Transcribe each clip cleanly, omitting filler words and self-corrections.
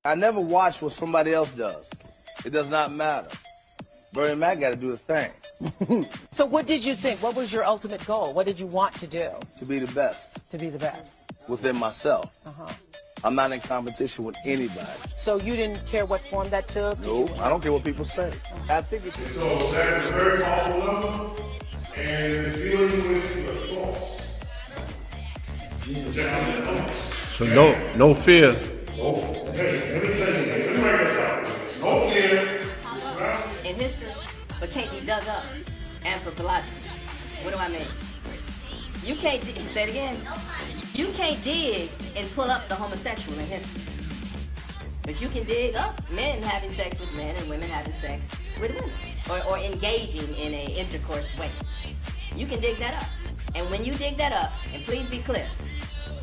I never watch what somebody else does. It does not matter. Bernie Mac got to do the thing. So what did you think? What was your ultimate goal? What did you want to do? To be the best. To be the best. Within myself. Uh-huh. I'm not in competition with anybody. So you didn't care what form that took? No, I don't care what people say. I think it's... So that is a very powerful level, and it's dealing with the thoughts. So no fear. No, hey, let me tell you, let me write that down. No fear. In history, but can't be dug up. Anthropologically. What do I mean? You can't, say it again. You can't dig and pull up the homosexual in history. But you can dig up men having sex with men and women having sex with women. Or engaging in an intercourse way. You can dig that up. And when you dig that up, and please be clear,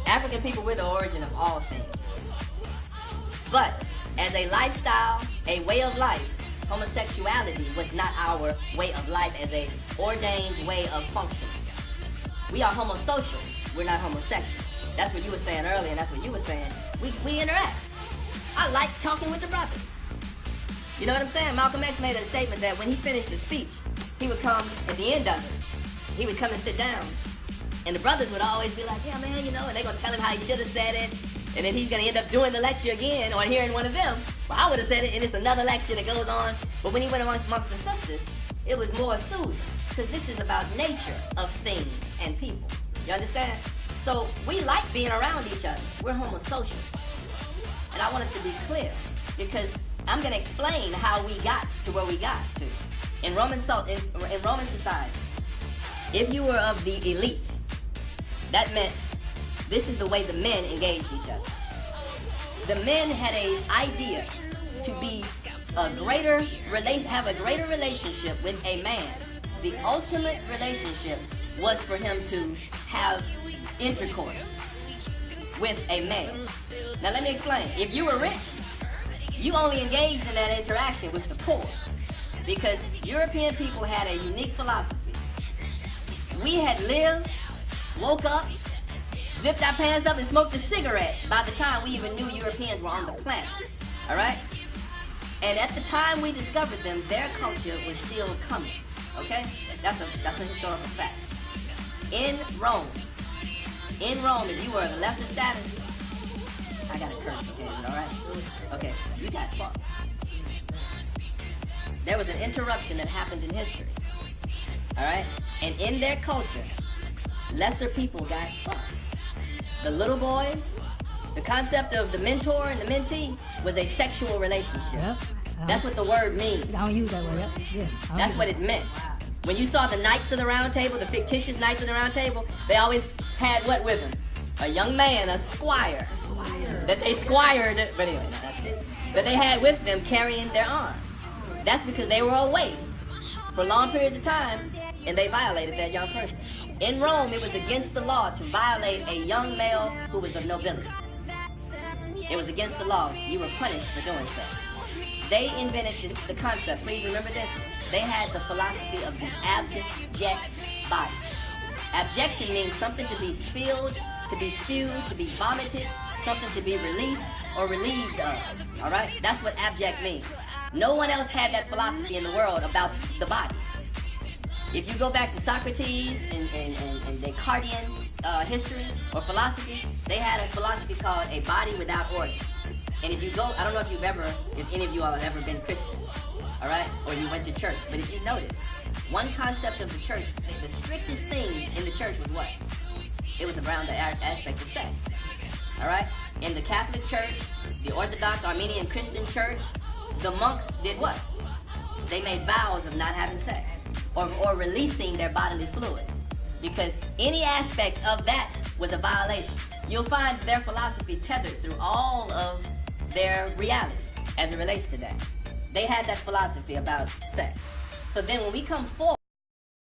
African people were the origin of all things. But as a lifestyle, a way of life, homosexuality was not our way of life as a ordained way of functioning. We are homosocial. We're not homosexual. That's what you were saying earlier, and that's what you were saying. We interact. I like talking with the brothers. You know what I'm saying? Malcolm X made a statement that when he finished the speech, he would come at the end of it. He would come and sit down. And the brothers would always be like, yeah, man, you know, and they're going to tell him how he should have said it. And then he's going to end up doing the lecture again or hearing one of them. Well, I would have said it, and it's another lecture that goes on. But when he went amongst the sisters, it was more soothing. Because this is about nature of things and people. You understand? So we like being around each other. We're homosocial. And I want us to be clear. Because I'm going to explain how we got to where we got to. In Roman society, if you were of the elite, that meant this is the way the men engaged each other. The men had an idea to be have a greater relationship with a man. The ultimate relationship was for him to have intercourse with a man. Now let me explain. If you were rich, you only engaged in that interaction with the poor. Because European people had a unique philosophy. We had lived, woke up, zipped our pants up, and smoked a cigarette by the time we even knew Europeans were on the planet. All right? And at the time we discovered them, their culture was still coming. Okay? That's a historical fact. In Rome, if you were of the lesser status, I got a curse, okay? All right? Okay, you got fucked. There was an interruption that happened in history. All right? And in their culture, lesser people got fucked. The little boys, the concept of the mentor and the mentee was a sexual relationship. Yep. That's what the word means. I don't use that word. Yep. Yeah. That's what it meant. When you saw the Knights of the Round Table, the fictitious Knights of the Round Table, they always had what with them? A young man, a squire. That they squired, but anyway, that's it. That they had with them carrying their arms. That's because they were away for long periods of time, and they violated that young person. In Rome, it was against the law to violate a young male who was of nobility. It was against the law. You were punished for doing so. They invented the concept. Please remember this. They had the philosophy of the abject body. Abjection means something to be spilled, to be spewed, to be vomited, something to be released or relieved of. All right? That's what abject means. No one else had that philosophy in the world about the body. If you go back to Socrates and Descartes' history or philosophy, they had a philosophy called a body without organs. And if you go, I don't know if any of you all have ever been Christian, all right? Or you went to church. But if you notice, one concept of the church, the strictest thing in the church was what? It was around the aspect of sex, all right? In the Catholic Church, the Orthodox Armenian Christian Church, the monks did what? They made vows of not having sex or releasing their bodily fluids, because any aspect of that was a violation. You'll find their philosophy tethered through all of their reality as it relates to that. They had that philosophy about sex. So then when we come forward,